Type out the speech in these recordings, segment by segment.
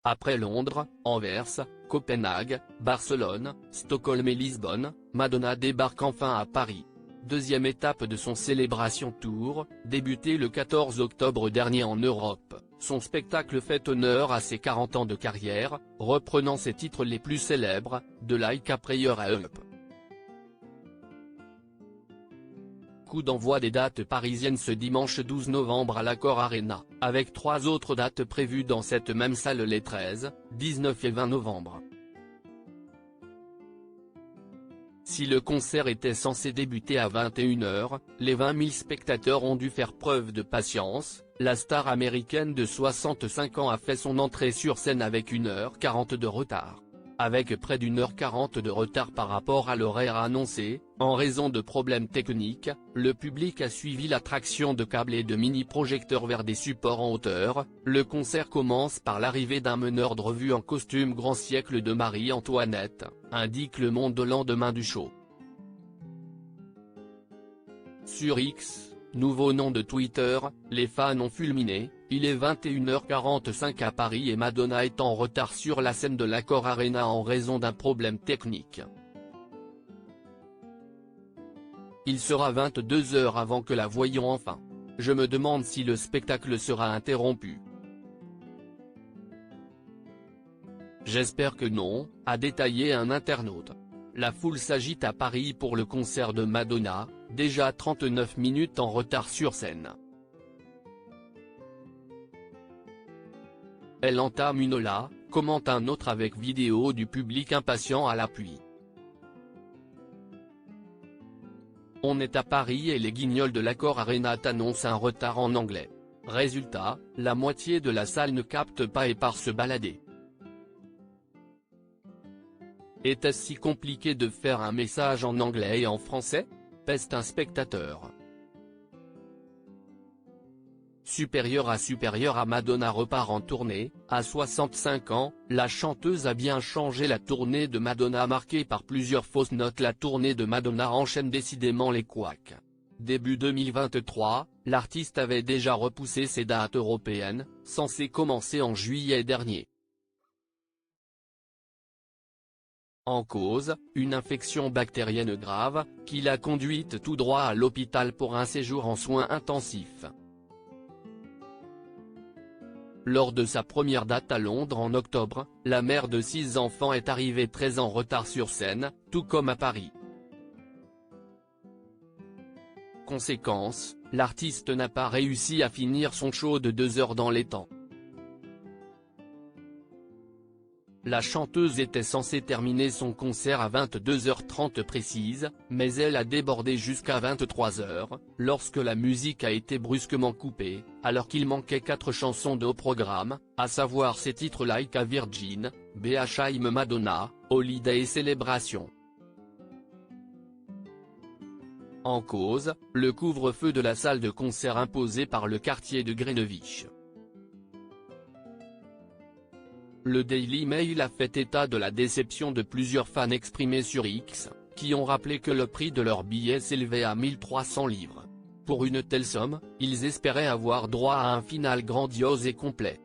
Après Londres, Anvers, Copenhague, Barcelone, Stockholm et Lisbonne, Madonna débarque enfin à Paris. Deuxième étape de son Célébration Tour, débuté le 14 octobre dernier en Europe, son spectacle fait honneur à ses 40 ans de carrière, reprenant ses titres les plus célèbres, de Like a Prayer à Up. Coup d'envoi des dates parisiennes ce dimanche 12 novembre à l'Accor Arena, avec 3 autres dates prévues dans cette même salle les 13, 19 et 20 novembre. Si le concert était censé débuter à 21 h, les 20 000 spectateurs ont dû faire preuve de patience. La star américaine de 65 ans a fait son entrée sur scène avec 1h40 de retard. Avec près d'1h40 de retard par rapport à l'horaire annoncé, en raison de problèmes techniques, le public a suivi l'attraction de câbles et de mini-projecteurs vers des supports en hauteur. Le concert commence par l'arrivée d'un meneur de revue en costume grand siècle de Marie-Antoinette, indique Le Monde au lendemain du show. Sur X, nouveau nom de Twitter, les fans ont fulminé. Il est 21h45 à Paris et Madonna est en retard sur la scène de l'Accor Arena en raison d'un problème technique. Il sera 22 h avant que la voyions enfin. Je me demande si le spectacle sera interrompu. J'espère que non, a détaillé un internaute. La foule s'agite à Paris pour le concert de Madonna, déjà 39 minutes en retard sur scène. Elle entame une ola, commente un autre avec vidéo du public impatient à l'appui. On est à Paris et les guignols de l'Accor Arena t'annoncent un retard en anglais. Résultat, la moitié de la salle ne capte pas et part se balader. Était-ce si compliqué de faire un message en anglais et en français? Peste un spectateur. Supérieure à Madonna repart en tournée. À 65 ans, la chanteuse a bien changé la tournée de Madonna marquée par plusieurs fausses notes. La tournée de Madonna enchaîne décidément les couacs. Début 2023, l'artiste avait déjà repoussé ses dates européennes, censées commencer en juillet dernier. En cause, une infection bactérienne grave, qui l'a conduite tout droit à l'hôpital pour un séjour en soins intensifs. Lors de sa première date à Londres en octobre, la mère de 6 enfants est arrivée très en retard sur scène, tout comme à Paris. Conséquence, l'artiste n'a pas réussi à finir son show de 2 heures dans les temps. La chanteuse était censée terminer son concert à 22h30 précise, mais elle a débordé jusqu'à 23h, lorsque la musique a été brusquement coupée, alors qu'il manquait 4 chansons au programme, à savoir ses titres Like a Virgin, BHIM Madonna, Holiday et Célébration. En cause, le couvre-feu de la salle de concert imposé par le quartier de Greenwich. Le Daily Mail a fait état de la déception de plusieurs fans exprimés sur X, qui ont rappelé que le prix de leur billet s'élevait à 1300 livres. Pour une telle somme, ils espéraient avoir droit à un final grandiose et complet.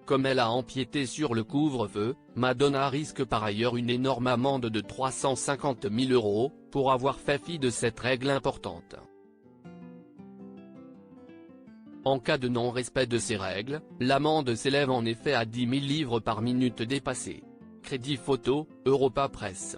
Comme elle a empiété sur le couvre-feu, Madonna risque par ailleurs une énorme amende de 350 000 € pour avoir fait fi de cette règle importante. En cas de non-respect de ces règles, l'amende s'élève en effet à 10 000 livres par minute dépassée. Crédit photo, Europa Press.